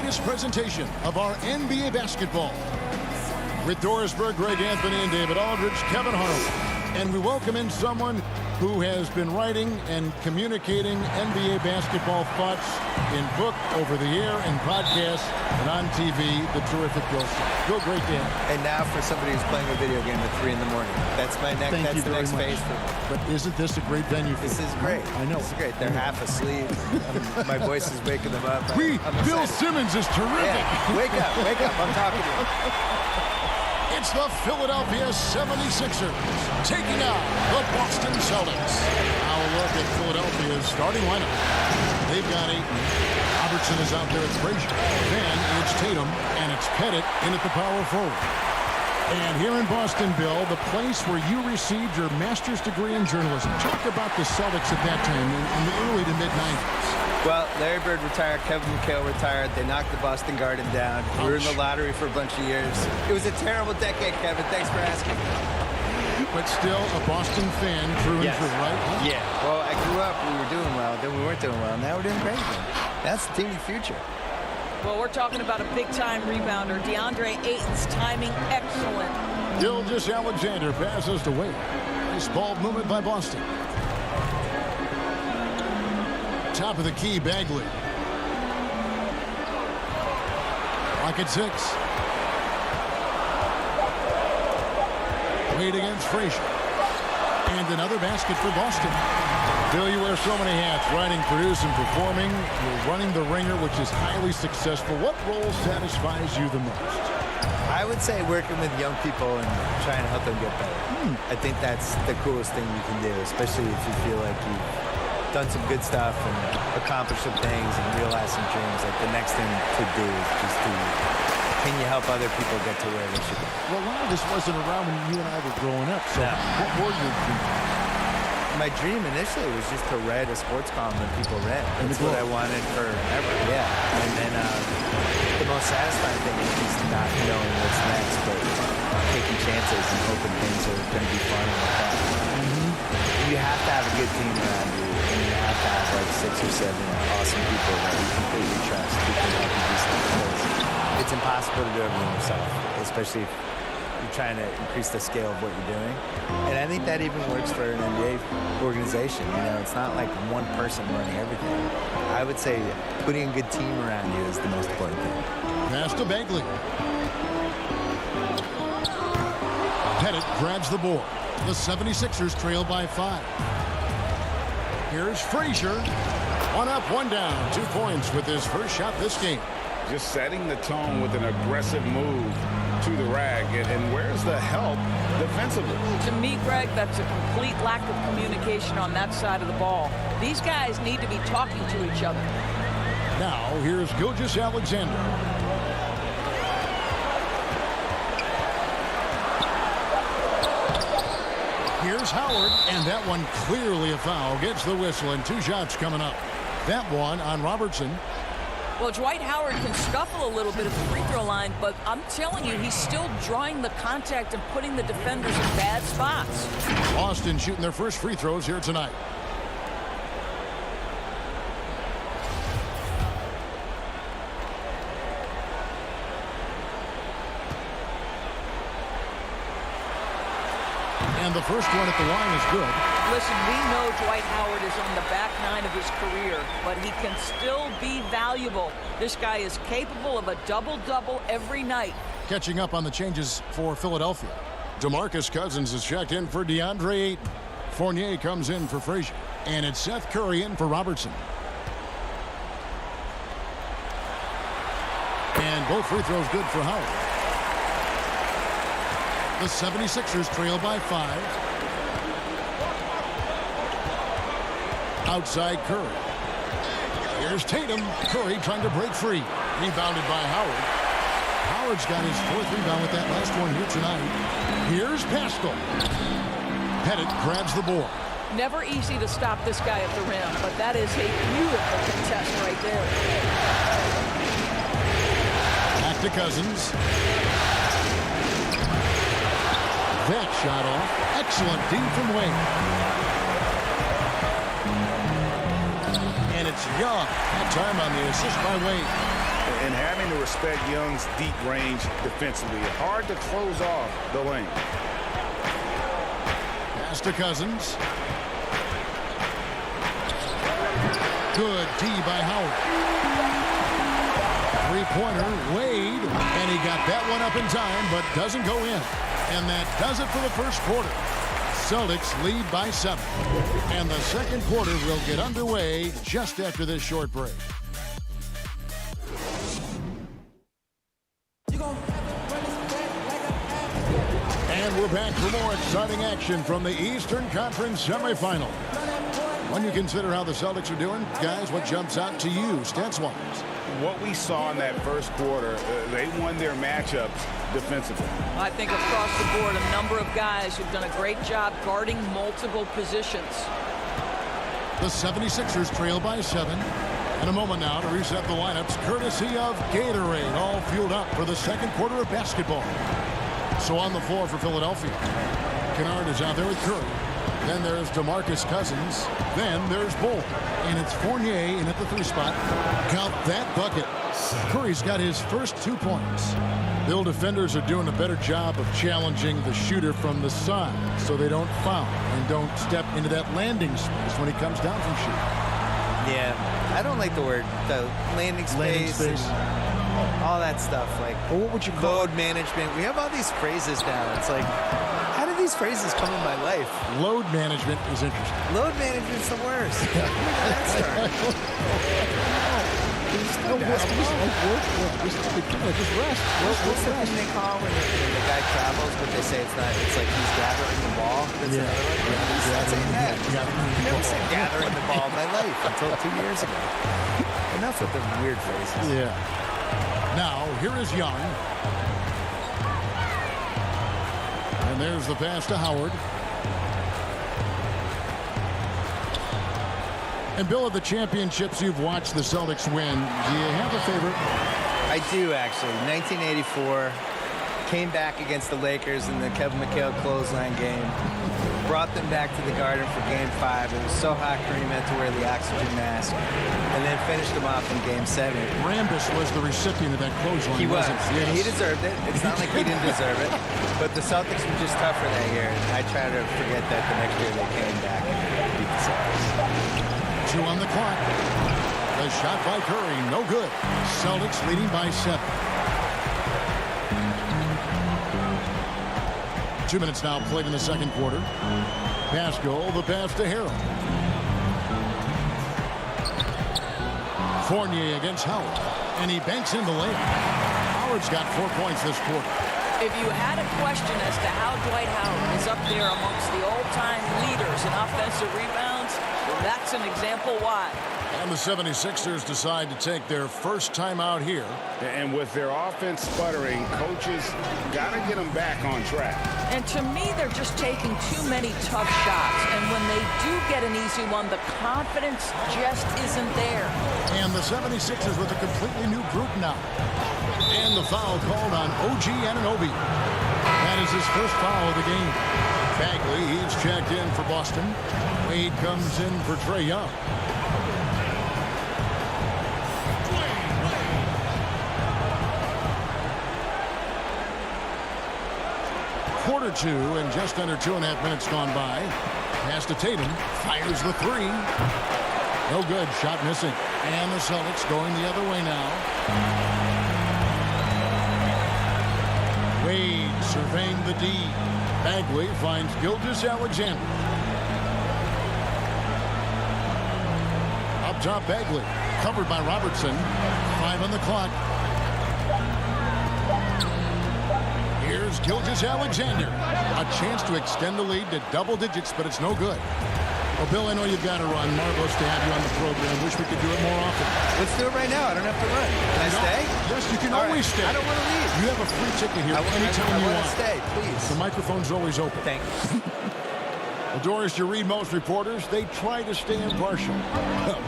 latest presentation of our NBA basketball. With Doris Berg, Greg Anthony, and David Aldridge, Kevin Harlan. And we welcome in someone who has been writing and communicating NBA basketball thoughts in book, over the air, and podcast, and on TV, the terrific Bill Simmons. Bill, great day. And now for somebody who's playing a video game at 3 in the morning. That's my next. That's the next phase for me. But isn't this a great venue for This is great. I know. This is great. They're half asleep. My voice is waking them up. Bill Simmons is terrific. Yeah. Wake up. Wake up. I'm talking to you. It's the Philadelphia 76ers taking on the Boston Celtics. Now a look at Philadelphia's starting lineup. They've got Ayton. Robertson is out there at Frazier. Then it's Tatum, and it's Pettit in at the power forward. And here in Boston, Bill, the place where you received your master's degree in journalism. Talk about the Celtics at that time in the early to mid-90s. Well, Larry Bird retired, Kevin McHale retired. They knocked the Boston Garden down. We were in the lottery for a bunch of years. It was a terrible decade, Kevin. Thanks for asking. But still a Boston fan through and through, right? Yeah. Well, I grew up, we were doing well, then we weren't doing well. Now we're doing great again. That's the team of the future. Well, we're talking about a big-time rebounder. DeAndre Ayton's timing excellent. Gilgeous Alexander passes to Wade. Nice ball movement by Boston. Top of the key, Bagley. Clock at 6. Wade against Frazier. And another basket for Boston. Bill, you wear so many hats, writing, producing, performing. You're running the ringer, which is highly successful. What role satisfies you the most? I would say working with young people and trying to help them get better. I think that's the coolest thing you can do, especially if you feel like you've done some good stuff and accomplished some things and realized some dreams. Like the next thing to do is just to, can you help other people get to where they should be? Well, a lot of this wasn't around when you and I were growing up, so what were your dreams? My dream initially was just to write a sports column that people read. That's what I wanted forever, yeah. And then the most satisfying thing is just not knowing what's next, but taking chances and hoping things are going to be fun and like that. You have to have a good team around you, and you have to have like 6 or 7 awesome people that you completely trust who can help you do stuff. Because it's impossible to do everything yourself, especially if you're trying to increase the scale of what you're doing. And I think that even works for an NBA organization. You know, it's not like one person running everything. I would say putting a good team around you is the most important thing. Pass to Bagley. Pettit grabs the board. The 76ers trail by 5. Here's Frazier. 1 up, 1 down. 2 points with his first shot this game. Just setting the tone with an aggressive move to the rag. And where's the help defensively? To me, Greg, that's a complete lack of communication on that side of the ball. These guys need to be talking to each other. Now, here's Gilgeous Alexander. Here's Howard, and that one clearly a foul. Gets the whistle, and 2 shots coming up. That one on Robertson. Well, Dwight Howard can scuffle a little bit at the free throw line, but I'm telling you, he's still drawing the contact and putting the defenders in bad spots. Boston shooting their first free throws here tonight. And the first one at the line is good. Listen, we know Dwight Howard is on the back 9 of his career, but he can still be valuable. This guy is capable of a double-double every night. Catching up on the changes for Philadelphia. DeMarcus Cousins is checked in for DeAndre Ayton. Fournier comes in for Frazier. And it's Seth Curry in for Robertson. And both free throws good for Howard. The 76ers trail by 5. Outside Curry. Here's Tatum. Curry trying to break free. Rebounded by Howard. Howard's got his 4th rebound with that last one here tonight. Here's Pascal. Pettit grabs the board. Never easy to stop this guy at the rim, but that is a beautiful contest right there. Back to Cousins. That shot off. Excellent D from Wade. And it's Young. That time on the assist by Wade. and having to respect Young's deep range defensively. Hard to close off the lane. Pass to Cousins. Good D by Howard. Three-pointer, Wade, and he got that one up in time, but doesn't go in. And that does it for the first quarter. Celtics lead by 7. And the second quarter will get underway just after this short break. And we're back for more exciting action from the Eastern Conference semifinal. When you consider how the Celtics are doing, guys, what jumps out to you, stats-wise? What we saw in that first quarter, they won their matchups defensively. I think across the board, a number of guys who've done a great job guarding multiple positions. The 76ers trail by 7. In a moment now to reset the lineups, courtesy of Gatorade, all fueled up for the second quarter of basketball. So on the floor for Philadelphia, Kennard is out there with Curry. Then there's DeMarcus Cousins. Then there's Bull. And it's Fournier in at the 3 spot. Count that bucket. Curry's got his first 2 points. Bill defenders are doing a better job of challenging the shooter from the side so they don't foul and don't step into that landing space when he comes down from shooting. Yeah, I don't like the landing space. And all that stuff. Like, well, what would you call load management? We have all these phrases now. It's like, how did these phrases come in my life? Load management is interesting. Load management's the worst. Where did that start? Just rest. What's the thing they call when the guy travels, but they say it's not? It's like he's gathering the ball. That's another one. That's saying that. I never said gathering the ball in my life until 2 years ago. Enough with the weird phrases. Yeah. Now here is Young. And there's the pass to Howard. And Bill, of the championships you've watched the Celtics win, do you have a favorite? I do, actually. 1984, came back against the Lakers in the Kevin McHale clothesline game. Brought them back to the Garden for Game 5. It was so hot, Kareem had to wear the oxygen mask. And then finished them off in Game 7. Rambis was the recipient of that clothesline. He was. Yes. He deserved it. It's not like he didn't deserve it. But the Celtics were just tougher that year. And I try to forget that the next year they came back and beat the Celtics. 2 on the clock. The shot by Curry, no good. Celtics leading by 7. 2 minutes now played in the second quarter. Pass goal, the pass to Harrell. Fournier against Howard. And he banks in the layup. Howard's got 4 points this quarter. If you had a question as to how Dwight Howard is up there amongst the all-time leaders in offensive rebounds, that's an example why. And the 76ers decide to take their first time out here. And with their offense sputtering, coaches got to get them back on track. And to me, they're just taking too many tough shots. And when they do get an easy one, the confidence just isn't there. And the 76ers with a completely new group now. And the foul called on OG Anunoby. That is his first foul of the game. Bagley, he's checked in for Boston. Wade comes in for Trae Young. Quarter 2 and just under 2.5 minutes gone by. Pass to Tatum. Fires the 3. No good. Shot missing. And the Celtics going the other way now. Wade surveying the D. Bagley finds Gilgeous-Alexander. Up top, Bagley. Covered by Robertson. 5 on the clock. Here's Gilgeous-Alexander. A chance to extend the lead to double digits, but it's no good. Well, Bill, I know you've got to run. Marvelous to have you on the program. Wish we could do it more often. Let's do it right now. I don't have to run. Can I stay? Yes, you can All always right. stay. I don't want to leave. You have a free ticket here anytime I you want want. to stay, please. The microphone's always open. Thank you. Well, Doris, you read most reporters. They try to stay impartial,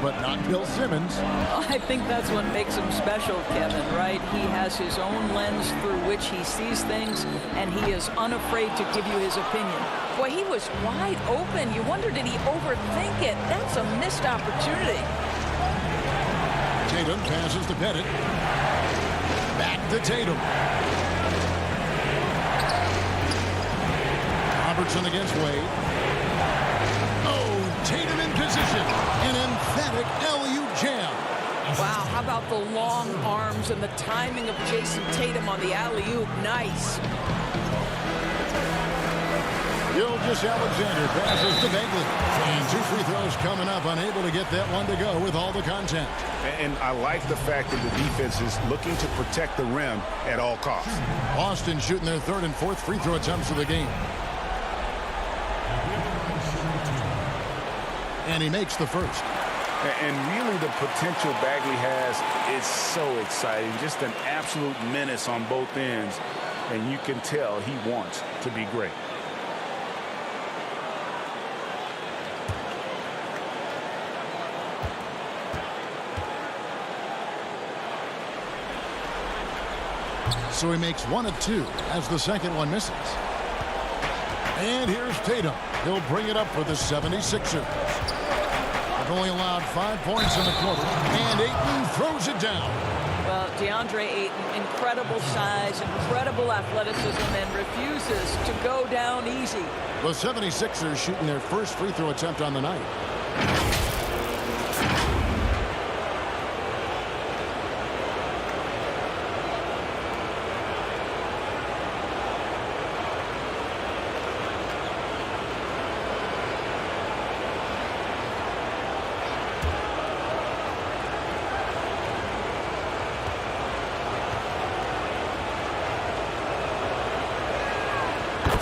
but not Bill Simmons. I think that's what makes him special, Kevin, right? He has his own lens through which he sees things, and he is unafraid to give you his opinion. Boy, he was wide open. You wonder, did he overthink it? That's a missed opportunity. Tatum passes to Pettit. Back to Tatum. Robertson against Wade. Oh, Tatum in position. An emphatic LU jam. Wow, how about the long arms and the timing of Jason Tatum on the alley-oop? Nice. Gilgeous-Alexander passes to Bagley. And 2 free throws coming up, unable to get that one to go with all the contact. And I like the fact that the defense is looking to protect the rim at all costs. Boston shooting their 3rd and 4th free throw attempts of the game. And he makes the first. And really the potential Bagley has is so exciting. Just an absolute menace on both ends. And you can tell he wants to be great. So he makes 1 of 2 as the second one misses. And here's Tatum. He'll bring it up for the 76ers. They've only allowed 5 points in the quarter. And Ayton throws it down. Well, DeAndre Ayton, incredible size, incredible athleticism, and refuses to go down easy. The 76ers shooting their first free throw attempt on the night.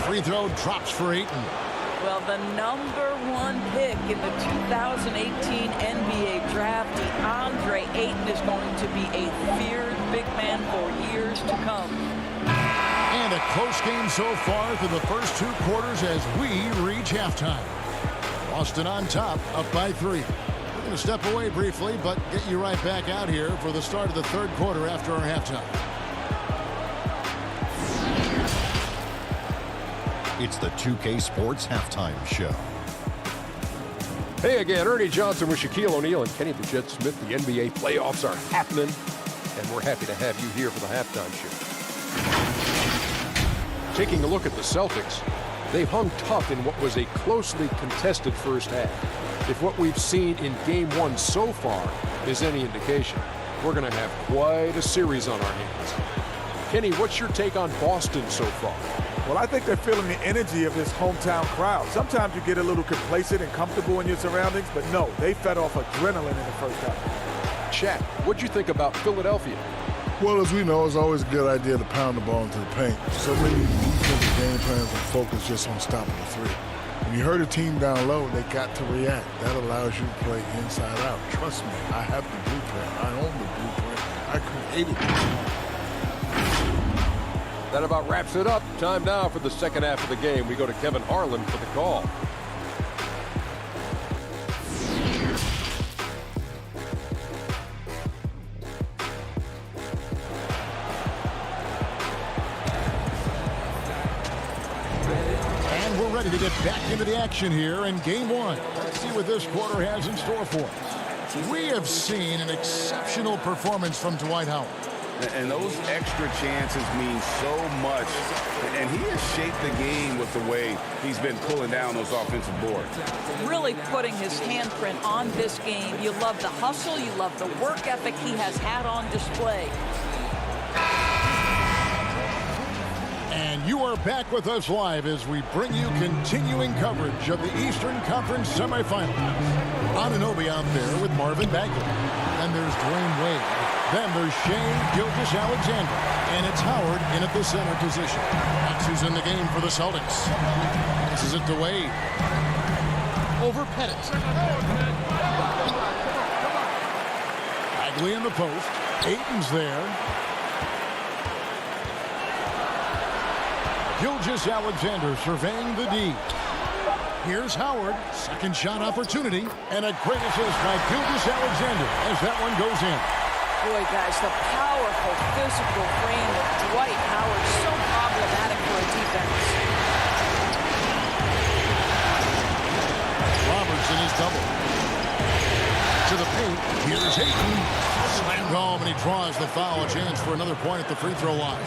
Free throw drops for Ayton. Well, the #1 pick in the 2018 NBA draft, DeAndre Ayton, is going to be a feared big man for years to come. And a close game so far through the first 2 quarters as we reach halftime. Boston on top, up by 3. We're going to step away briefly, but get you right back out here for the start of the 3rd quarter after our halftime. It's the 2K Sports Halftime Show. Hey again, Ernie Johnson with Shaquille O'Neal and Kenny the Jet Smith. The NBA playoffs are happening, and we're happy to have you here for the halftime show. Taking a look at the Celtics, they hung tough in what was a closely contested first half. If what we've seen in Game 1 so far is any indication, we're going to have quite a series on our hands. Kenny, what's your take on Boston so far? Well, I think they're feeling the energy of this hometown crowd. Sometimes you get a little complacent and comfortable in your surroundings, but no, they fed off adrenaline in the first half. Shaq, what'd you think about Philadelphia? Well, as we know, it's always a good idea to pound the ball into the paint. So many defensive game plans are focused just on stopping the 3. When you hurt a team down low, they got to react. That allows you to play inside out. Trust me, I have the blueprint. I own the blueprint. I created it. That about wraps it up. Time now for the second half of the game. We go to Kevin Harlan for the call. And we're ready to get back into the action here in Game 1. Let's see what this quarter has in store for us. We have seen an exceptional performance from Dwight Howard. And those extra chances mean so much. And he has shaped the game with the way he's been pulling down those offensive boards. Really putting his handprint on this game. You love the hustle. You love the work ethic he has had on display. And you are back with us live as we bring you continuing coverage of the Eastern Conference semifinals. Anunoby out there with Marvin Bagley. Then there's Dwayne Wade. Then there's Shai Gilgeous-Alexander. And it's Howard in at the center position. That's who's in the game for the Celtics. This is it to Wade. Over Pettit. Bagley in the post. Ayton's there. Gilgeous-Alexander surveying the D. Here's Howard. Second shot opportunity. And a great assist by Gilgeous-Alexander as that one goes in. Boy, guys, the powerful physical frame of Dwight Howard, so problematic for a defense. Robertson is double. To the paint. Here's Ayton. Slam No, and he draws the foul. A chance for another point at the free throw line.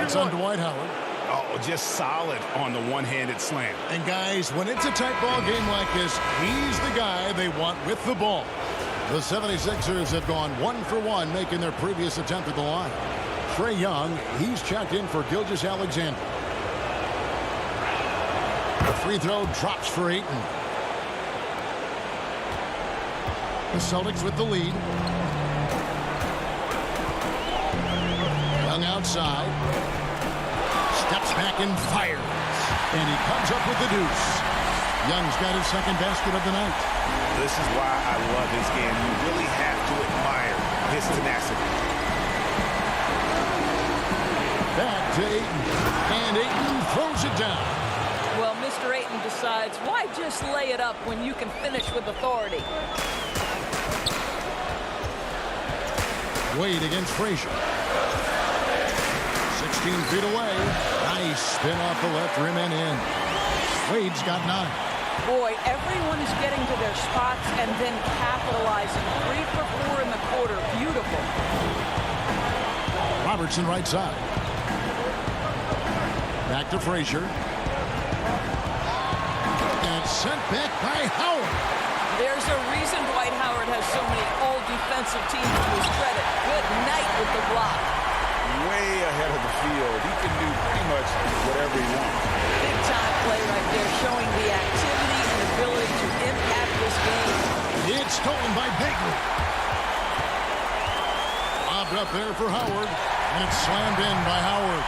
It's on Dwight Howard. Oh, just solid on the one-handed slam. And guys, when it's a tight ball game like this, he's the guy they want with the ball. The 76ers have gone 1 for 1, making their previous attempt at the line. Trae Young, he's checked in for Gilgeous-Alexander. The free throw drops for Ayton. The Celtics with the lead. Young outside. Steps back and fires. And he comes up with the deuce. Young's got his second basket of the night. This is why I love his game. You really have to admire his tenacity. Back to Ayton. And Ayton throws it down. Well, Mr. Ayton decides, why just lay it up when you can finish with authority? Wade against Frazier. 16 feet away. Nice spin off the left rim and in. Wade's got 9. Boy, everyone is getting to their spots and then capitalizing. 3 for 4 in the quarter. Beautiful. Robertson right side. Back to Frazier. And sent back by Howard. There's a reason Dwight Howard has so many all-defensive teams to his credit. Good night with the block. Way ahead of the field. He can do pretty much whatever he wants. Big-time play right there, showing the activity and ability to impact this game. It's stolen by Bagley. Lobbed up there for Howard. And it's slammed in by Howard.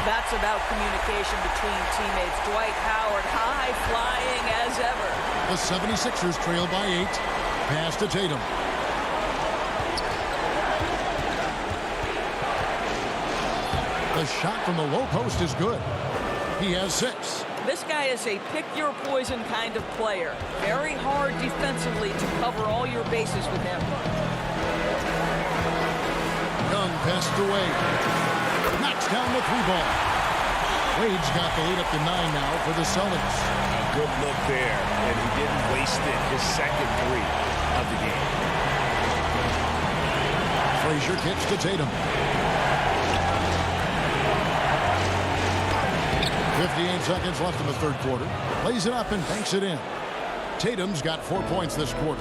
That's about communication between teammates. Dwight Howard, high-flying as ever. The 76ers trail by 8. Pass to Tatum. The shot from the low post is good. He has 6. This guy is a pick-your-poison kind of player. Very hard defensively to cover all your bases with him. Young passed away. Knocks down the 3-ball. Wade's got the lead up to 9 now for the Celtics. A good look there, and he didn't waste it. His second 3 of the game. Frazier kicks to Tatum. 58 seconds left in the third quarter. Lays it up and banks it in. Tatum's got 4 points this quarter.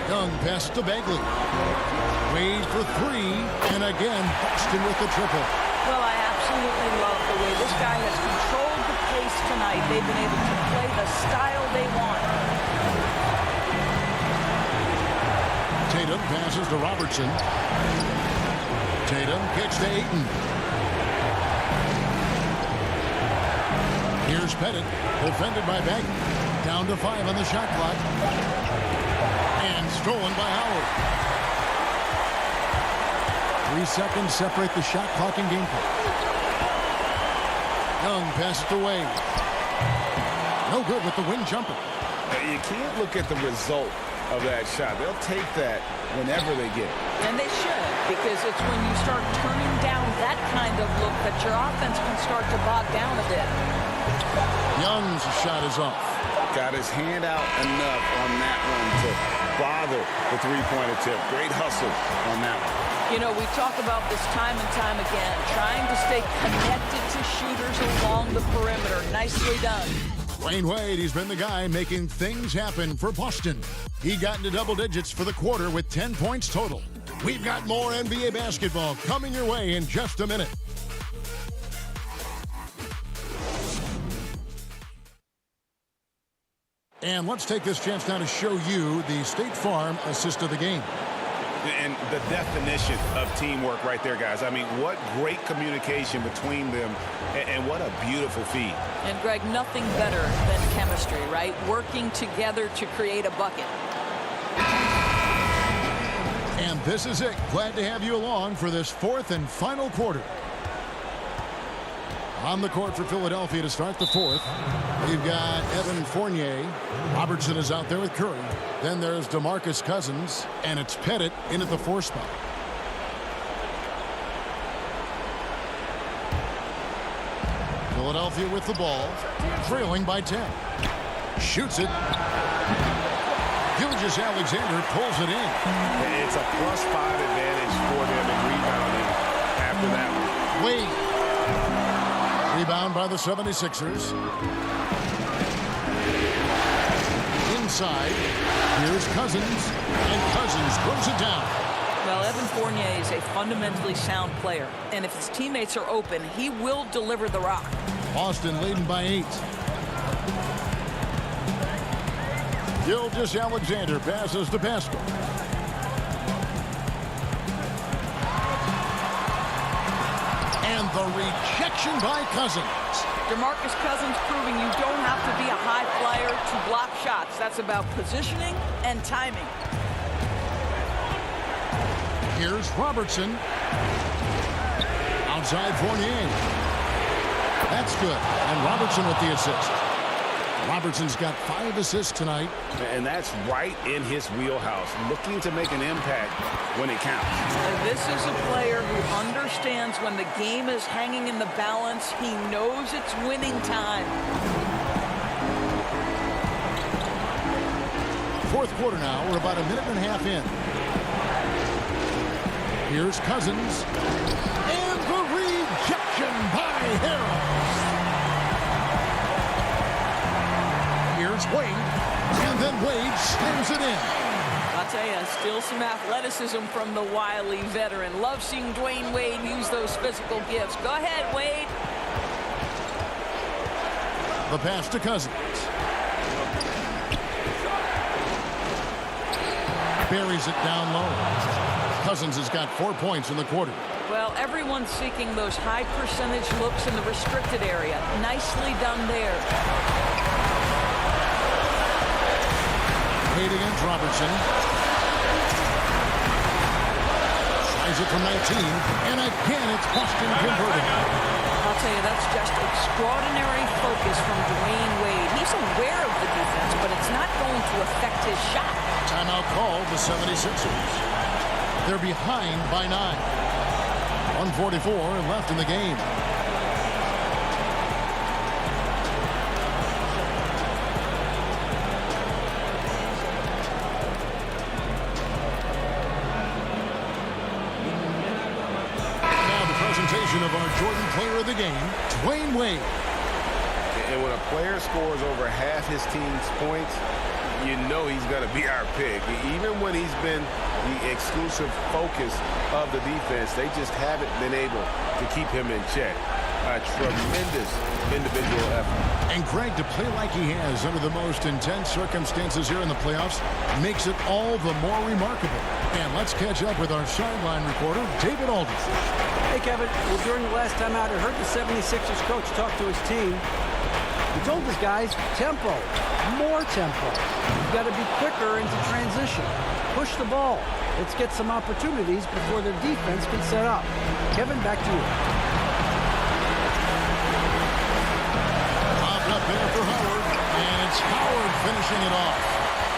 Young pass to Bagley. Wade for 3, and again, Boston with the triple. Well, I absolutely love the way this guy has controlled the pace tonight. They've been able to play the style they want. Tatum passes to Robertson. Tatum kicks to Ayton. Here's Pettit, defended by Bagley. Down to 5 on the shot clock. And stolen by Howard. 3 seconds separate the shot clock and game clock. Young passes to Wade. No good with the wing jumper. You can't look at the result of that shot. They'll take that whenever they get it. And they should, because it's when you start turning down that kind of look that your offense can start to bog down a bit. Young's shot is off. Got his hand out enough on that one to bother the three-point attempt. Great hustle on that one. You know, we talk about this time and time again, trying to stay connected to shooters along the perimeter. Nicely done. Dwayne Wade, he's been the guy making things happen for Boston. He got into double digits for the quarter with 10 points total. We've got more NBA basketball coming your way in just a minute. And let's take this chance now to show you the State Farm assist of the game. And the definition of teamwork right there, guys. I mean, what great communication between them, and what a beautiful feed. And, Greg, nothing better than chemistry, right? Working together to create a bucket. And this is it. Glad to have you along for this fourth and final quarter. On the court for Philadelphia to start the fourth, we've got Evan Fournier. Robertson is out there with Curry. Then there's DeMarcus Cousins, and it's Pettit in at the 4 spot. Philadelphia with the ball, trailing by 10. Shoots it. Gilgeous-Alexander pulls it in. It's a +5 advantage for them in rebounding after that one. Wade. Rebound by the 76ers. Inside. Here's Cousins. And Cousins throws it down. Well, Evan Fournier is a fundamentally sound player. And if his teammates are open, he will deliver the rock. Boston leading by 8. Gilgeous-Alexander passes to Pascal. And the rejection by Cousins. DeMarcus Cousins proving you don't have to be a high flyer to block shots. That's about positioning and timing. Here's Robertson. Outside Fournier. That's good. And Robertson with the assist. Robertson's got 5 assists tonight. And that's right in his wheelhouse, looking to make an impact when it counts. And this is a player who understands when the game is hanging in the balance. He knows it's winning time. Fourth quarter now. We're about a minute and a half in. Here's Cousins. And the rejection by Harris. Here's Wade, and then Wade slams it in. I'll tell you, still some athleticism from the wily veteran. Love seeing Dwayne Wade use those physical gifts. Go ahead, Wade. The pass to Cousins. Buries it down low. Cousins has got 4 points in the quarter. Well, everyone's seeking those high percentage looks in the restricted area. Nicely done there. Wade against Robertson. Tries it from 19, and again it's Boston converted. I'll tell you, that's just extraordinary focus from Dwayne Wade. He's aware of the defense, but it's not going to affect his shot. Timeout called the 76ers. They're behind by 9. 1:44 left in the game. Of our Jordan player of the game, Dwayne Wade. And when a player scores over half his team's points, you know he's going to be our pick. Even when he's been the exclusive focus of the defense, they just haven't been able to keep him in check. A tremendous individual effort. And Greg, to play like he has under the most intense circumstances here in the playoffs makes it all the more remarkable. And let's catch up with our sideline reporter, David Aldridge. Hey, Kevin. Well, during the last time out, I heard the 76ers coach talk to his team. He told his guys, tempo, more tempo. You've got to be quicker into transition. Push the ball. Let's get some opportunities before their defense can set up. Kevin, back to you. Popped up there for Howard, and it's Howard finishing it off.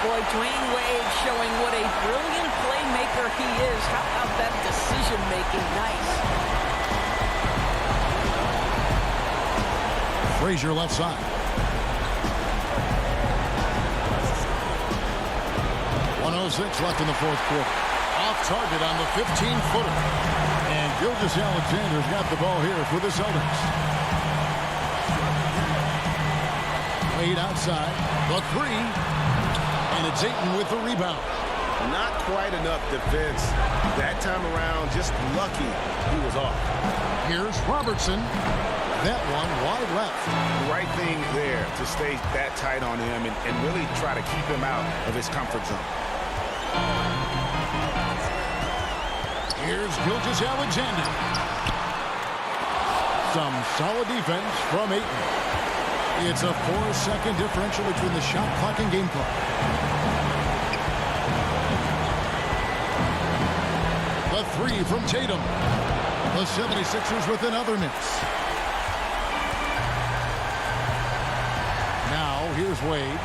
Boy, Dwayne Wade showing what a brilliant playmaker he is. How about that decision-making? Nice. Frazier left side. 1:06 left in the fourth quarter. Off target on the 15-footer. And Gilgeous-Alexander's got the ball here for the Celtics. Wade outside. The 3. And it's Ayton with the rebound. Not quite enough defense that time around. Just lucky he was off. Here's Robertson. That one wide left. Right thing there to stay that tight on him and really try to keep him out of his comfort zone. Here's Gilgeous-Alexander. Some solid defense from Ayton. It's a 4-second differential between the shot clock and game clock. The 3 from Tatum. The 76ers with another miss. Now, here's Wade.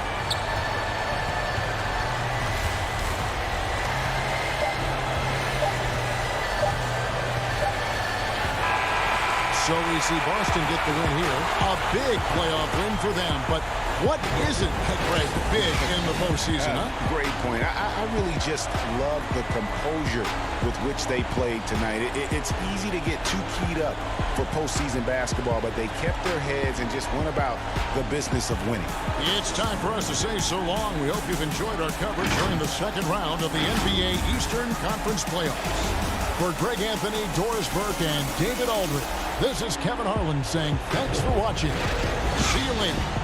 So we see Boston get the win here. A big playoff win for them. But what isn't, Greg, big in the postseason, huh? Great point. I really just love the composure with which they played tonight. It's easy to get too keyed up for postseason basketball, but they kept their heads and just went about the business of winning. It's time for us to say so long. We hope you've enjoyed our coverage during the second round of the NBA Eastern Conference Playoffs. For Greg Anthony, Doris Burke, and David Aldridge, this is Kevin Harlan saying thanks for watching. See you later.